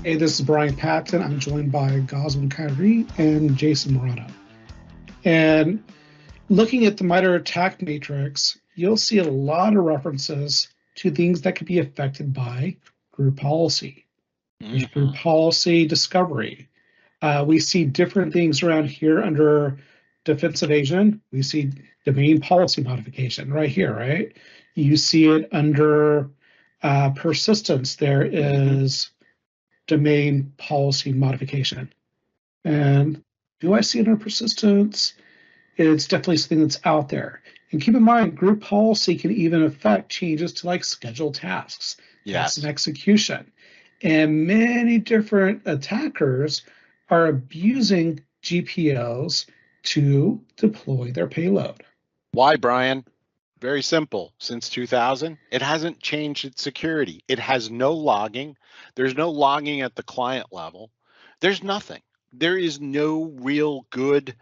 Hey, this is Brian Patton. I'm joined by Goswin Kyrie and Jason Morano. And looking at the MITRE ATT&CK matrix, you'll see a lot of references to things that could be affected by group policy. There's group policy discovery. We see different things around here under defense evasion. We see domain policy modification right here, right? You see it under persistence. There is domain policy modification. And do I see it under persistence? It's definitely something that's out there. And keep in mind, group policy can even affect changes to like scheduled tasks. Yes. That's an execution. And many different attackers are abusing GPOs to deploy their payload. Why, Brian? Very simple. Since 2000, it hasn't changed its security. It has no logging. There's no logging at the client level. There's nothing. There is no real good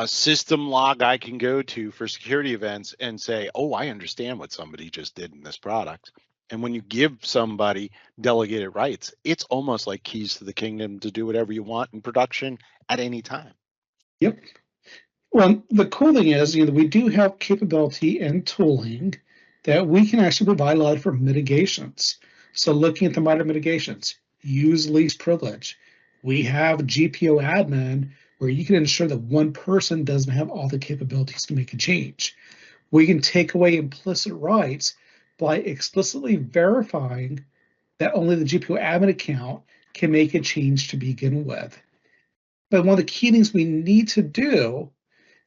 system log I can go to for security events and say, oh, I understand what somebody just did in this product. And when you give somebody delegated rights, it's almost like keys to the kingdom to do whatever you want in production at any time. Yep. Well, the cool thing is, we do have capability and tooling that we can actually provide a lot for mitigations. So looking at the MITRE mitigations, use least privilege. We have GPO admin where you can ensure that one person doesn't have all the capabilities to make a change. We can take away implicit rights by explicitly verifying that only the GPO admin account can make a change to begin with. But one of the key things we need to do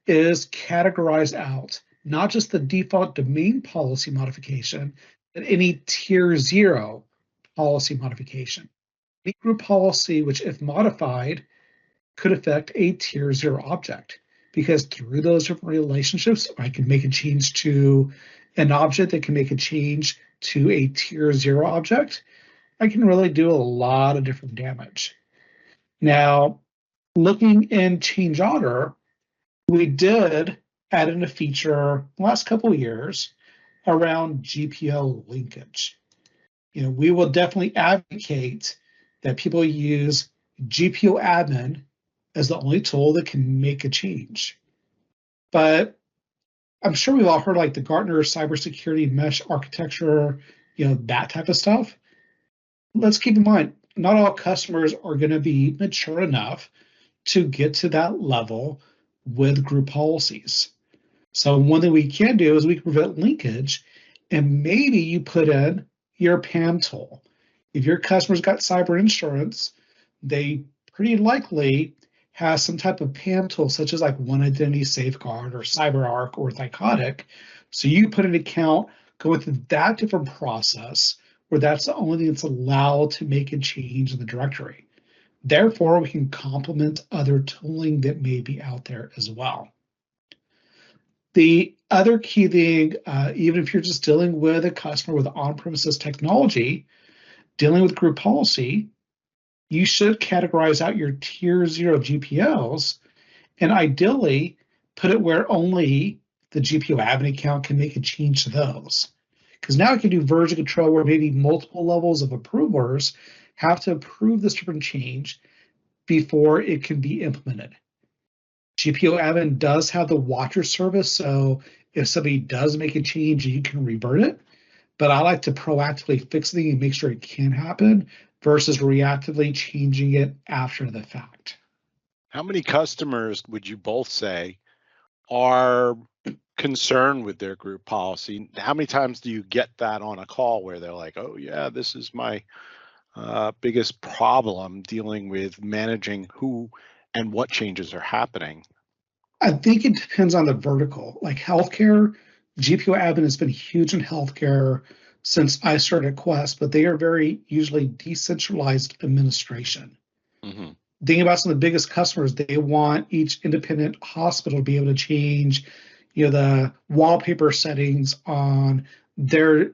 is categorize out not just the default domain policy modification, but any tier 0 policy modification. Any group policy, which if modified, could affect a tier 0 object, because through those different relationships, I can make a change to an object that can make a change to a tier 0 object. I can really do a lot of different damage. Now, looking in change order, we did add in a feature the last couple of years around GPO linkage. We will definitely advocate that people use GPO admin as the only tool that can make a change. But I'm sure we've all heard like the Gartner cybersecurity mesh architecture, that type of stuff. Let's keep in mind, not all customers are going to be mature enough to get to that level with group policies. So one thing we can do is we can prevent linkage, and maybe you put in your PAM tool. If your customer's got cyber insurance, they pretty likely have some type of PAM tool, such as like One Identity Safeguard or CyberArk or Thycotic. So you put an account, go through that different process where that's the only thing that's allowed to make a change in the directory. Therefore, we can complement other tooling that may be out there as well. The other key thing, even if you're just dealing with a customer with on-premises technology, dealing with group policy, you should categorize out your tier 0 GPOs and ideally put it where only the GPO admin account can make a change to those. Because now I can do version control where maybe multiple levels of approvers have to approve this different change before it can be implemented. GPO admin does have the watcher service, so if somebody does make a change, you can revert it. But I like to proactively fix things and make sure it can happen versus reactively changing it after the fact. How many customers would you both say are concerned with their group policy? How many times do you get that on a call where they're like, oh yeah, this is my biggest problem dealing with managing who and what changes are happening? I think it depends on the vertical. Like healthcare, GPO admin has been huge in healthcare since I started at Quest, but they are very usually decentralized administration. Mm-hmm. Thinking about some of the biggest customers, they want each independent hospital to be able to change, the wallpaper settings on their,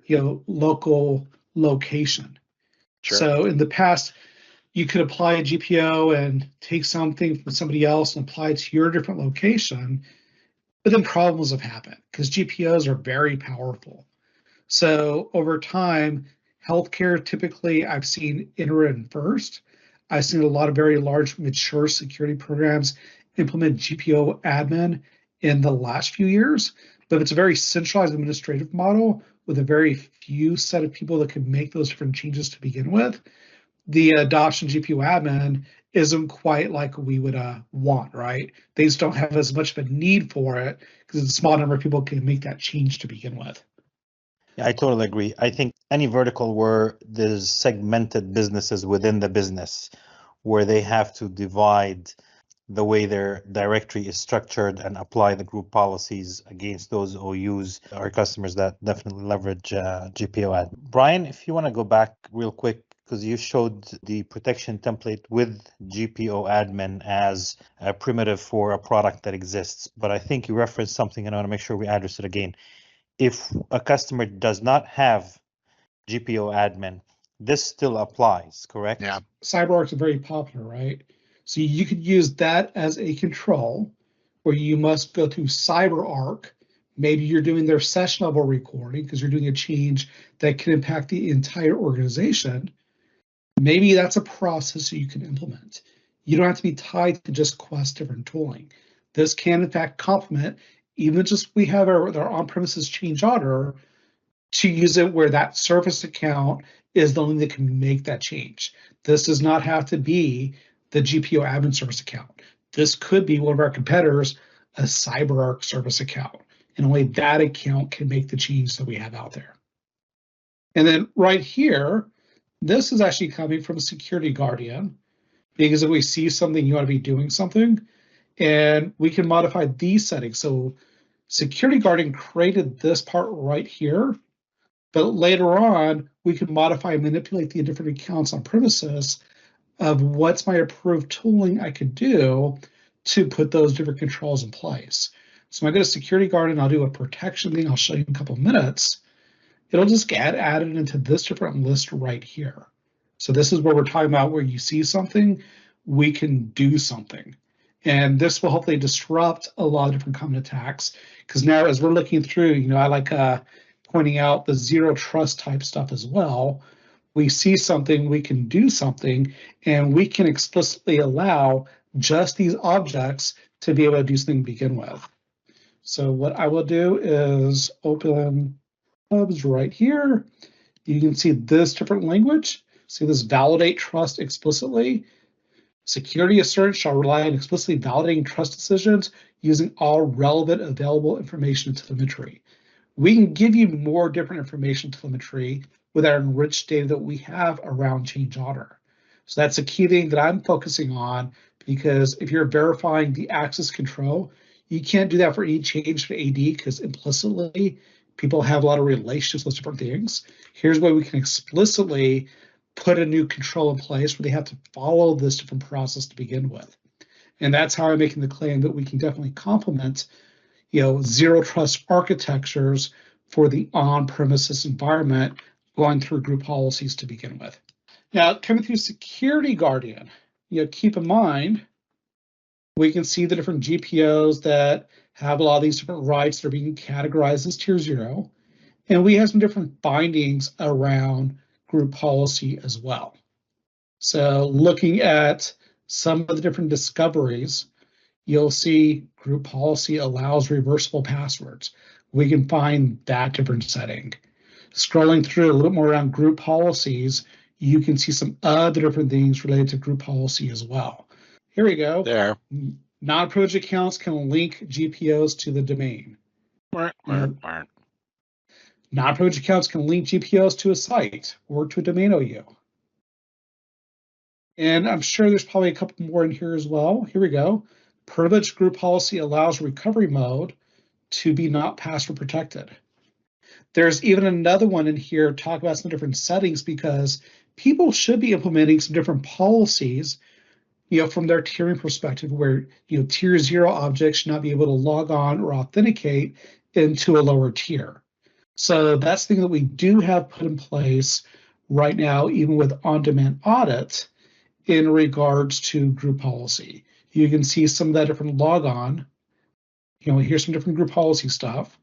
local location. Sure. So in the past, you could apply a GPO and take something from somebody else and apply it to your different location, but then problems have happened because GPOs are very powerful. So over time, Healthcare, typically, I've seen enter in first. I've seen a lot of very large, mature security programs implement GPO admin in the last few years, but it's a very centralized administrative model with a very few set of people that can make those different changes to begin with. The adoption GPO admin isn't quite like we would want, right? They just don't have as much of a need for it because it's a small number of people can make that change to begin with. Yeah, I totally agree. I think any vertical where there's segmented businesses within the business, where they have to divide the way their directory is structured and apply the group policies against those OUs, our customers that definitely leverage GPO admin. Brian, if you want to go back real quick, because you showed the protection template with GPO admin as a primitive for a product that exists, but I think you referenced something and I want to make sure we address it again. If a customer does not have GPO admin, this still applies, correct? Yeah. CyberArk is very popular, right? So you could use that as a control where you must go to CyberArk. Maybe you're doing their session level recording because you're doing a change that can impact the entire organization. Maybe that's a process that you can implement. You don't have to be tied to just Quest different tooling. This can, in fact, complement, even just we have our on-premises change order to use it where that service account is the only that can make that change. This does not have to be the GPO admin service account. This could be one of our competitors, a CyberArk service account, and only that account can make the change that we have out there. And then right here, this is actually coming from Security Guardian, because if we see something, you want to be doing something, and we can modify these settings. So Security Guardian created this part right here, but later on, we can modify and manipulate the different accounts on premises of what's my approved tooling I could do to put those different controls in place. So when I go to Security Guardian, I'll do a protection thing. I'll show you in a couple of minutes. It'll just get added into this different list right here. So this is where we're talking about where you see something, we can do something. And this will hopefully disrupt a lot of different common attacks. Because now as we're looking through, I like pointing out the zero trust type stuff as well. We see something, we can do something, and we can explicitly allow just these objects to be able to do something to begin with. So what I will do is open hubs right here. You can see this different language. See this validate trust explicitly. Security assurance shall rely on explicitly validating trust decisions using all relevant available information telemetry. We can give you more different information telemetry with our enriched data that we have around change order. So that's a key thing that I'm focusing on, because if you're verifying the access control, you can't do that for any change to AD because implicitly people have a lot of relationships with different things. Here's where we can explicitly put a new control in place where they have to follow this different process to begin with. And that's how I'm making the claim that we can definitely complement zero trust architectures for the on-premises environment going through group policies to begin with. Now, coming through Security Guardian, keep in mind, we can see the different GPOs that have a lot of these different rights that are being categorized as tier 0. And we have some different bindings around group policy as well. So looking at some of the different discoveries, you'll see group policy allows reversible passwords. We can find that different setting. Scrolling through a little more around group policies, you can see some other different things related to group policy as well. Here we go. There. Non-privileged accounts can link GPOs to the domain. Non-privileged accounts can link GPOs to a site or to a domain OU. And I'm sure there's probably a couple more in here as well. Here we go. Privileged group policy allows recovery mode to be not password protected. There's even another one in here talk about some different settings, because people should be implementing some different policies, from their tiering perspective, where tier 0 objects should not be able to log on or authenticate into a lower tier. So that's the thing that we do have put in place right now, even with on-demand audit in regards to group policy. You can see some of that different logon. Here's some different group policy stuff,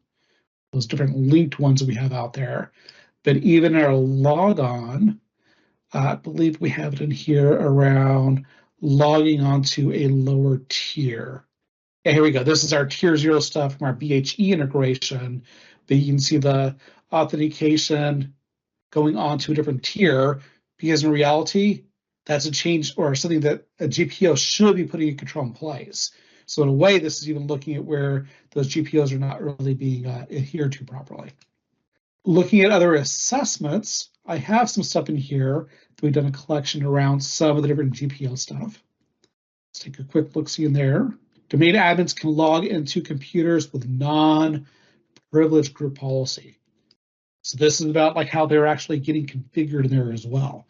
those different linked ones that we have out there. But even our logon, I believe we have it in here around logging onto a lower tier. And here we go. This is our tier 0 stuff from our BHE integration. But you can see the authentication going on to a different tier, because in reality, that's a change or something that a GPO should be putting in control in place. So in a way, this is even looking at where those GPOs are not really being adhered to properly. Looking at other assessments, I have some stuff in here that we've done a collection around some of the different GPO stuff. Let's take a quick look-see in there. Domain admins can log into computers with non-privileged group policy. So this is about like how they're actually getting configured in there as well.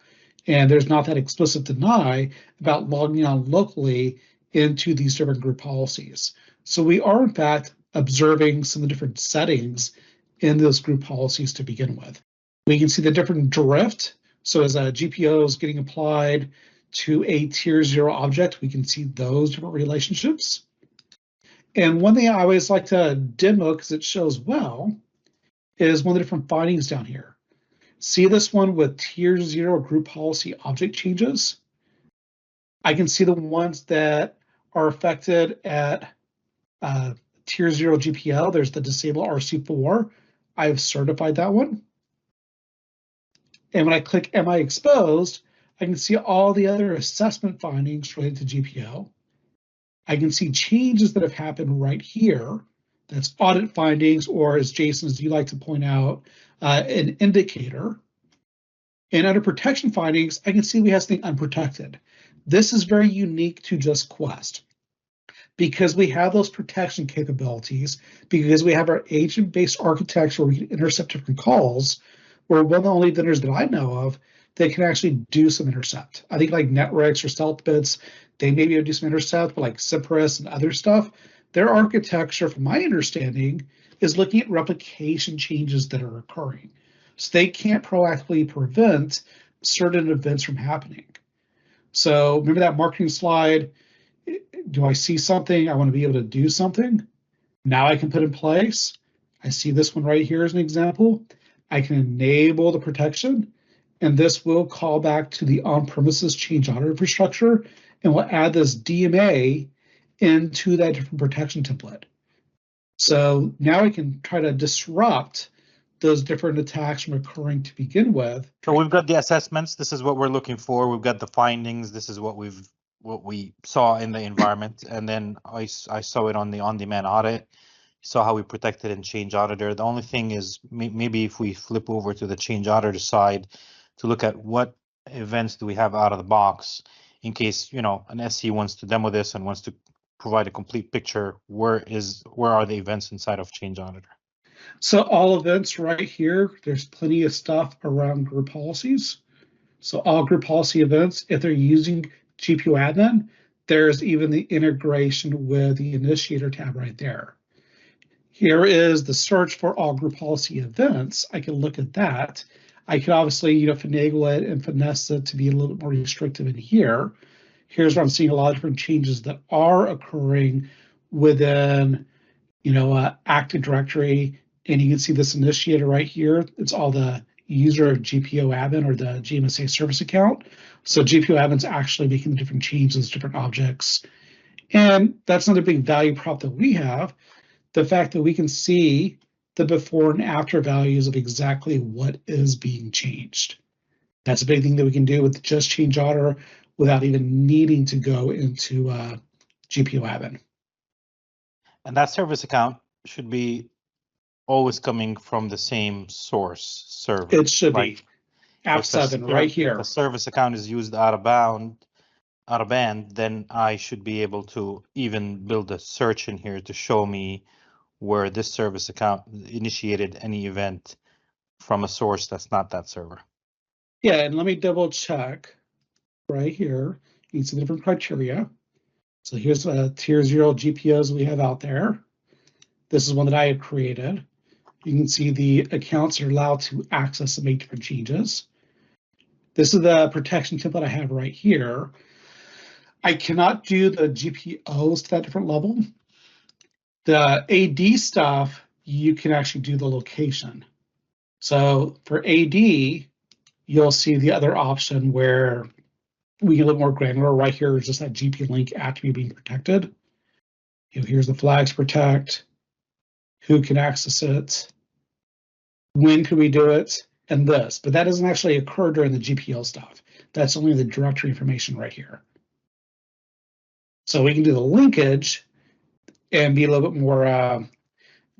And there's not that explicit deny about logging on locally into these different group policies. So we are in fact observing some of the different settings in those group policies to begin with. We can see the different drift. So as a GPO is getting applied to a tier 0 object, we can see those different relationships. And one thing I always like to demo because it shows well is one of the different findings down here. See this one with tier 0 group policy object changes? I can see the ones that are affected at tier 0 GPL. There's the disable RC4. I've certified that one. And when I click Am I exposed, I can see all the other assessment findings related to GPO. I can see changes that have happened right here. That's audit findings, or as Jason, as you like to point out, an indicator. And under protection findings, I can see we have something unprotected. This is very unique to just Quest because we have those protection capabilities, because we have our agent-based architecture where we can intercept different calls. We're one of the only vendors that I know of that can actually do some intercept. I think like Netrix or StealthBits, they may be able to do some intercept, but like Cypress and other stuff, their architecture, from my understanding, is looking at replication changes that are occurring. So they can't proactively prevent certain events from happening. So remember that marketing slide? Do I see something? I want to be able to do something. Now I can put in place. I see this one right here as an example. I can enable the protection, and this will call back to the on-premises change audit infrastructure, and we'll add this DMA into that different protection template. So now I can try to disrupt those different attacks from occurring to begin with. So we've got the assessments. This is what we're looking for. We've got the findings. This is what we saw in the environment, and then I saw it on the on-demand audit. Saw how we protected in change auditor. The only thing is maybe if we flip over to the change auditor side to look at what events do we have out of the box in case an SC wants to demo this and wants to provide a complete picture. Where are the events inside of change auditor? So all events right here, there's plenty of stuff around group policies. So all group policy events, if they're using GPO admin, there's even the integration with the initiator tab right there. Here is the search for all group policy events. I can look at that. I can obviously, finagle it and finesse it to be a little bit more restrictive in here. Here's where I'm seeing a lot of different changes that are occurring within, Active Directory. And you can see this initiator right here. It's all the user of GPO admin or the GMSA service account. So GPO admin's actually making different changes, different objects. And that's another big value prop that we have. The fact that we can see the before and after values of exactly what is being changed. That's a big thing that we can do with just change order without even needing to go into GPO admin. And that service account should be always coming from the same source server. It should be. App7 right here. If the service account is used out of band, then I should be able to even build a search in here to show me where this service account initiated any event from a source that's not that server. Yeah, and let me double check right here. You can see the different criteria. So here's tier 0 GPOs we have out there. This is one that I had created. You can see the accounts are allowed to access and make different changes. This is the protection template I have right here. I cannot do the GPOs to that different level. The AD stuff, you can actually do the location. So for AD, you'll see the other option where we get a little more granular. Right here is just that GP link attribute being protected. Here's the flags protect, who can access it, when can we do it, and this. But that doesn't actually occur during the GPL stuff. That's only the directory information right here. So we can do the linkage and be a little bit more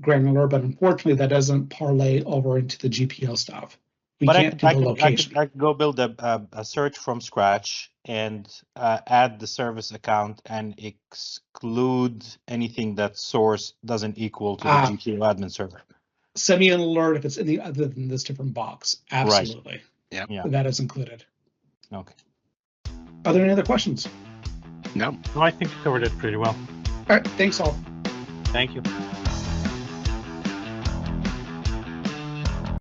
granular, but unfortunately that doesn't parlay over into the GPL stuff. We can't do the location. I could go build a search from scratch and add the service account and exclude anything that source doesn't equal to the GPO admin server. Send me an alert if it's any other than this different box. Absolutely. Right. Yeah. That is included. Okay. Are there any other questions? No. I think you covered it pretty well. All right. Thanks all. Thank you.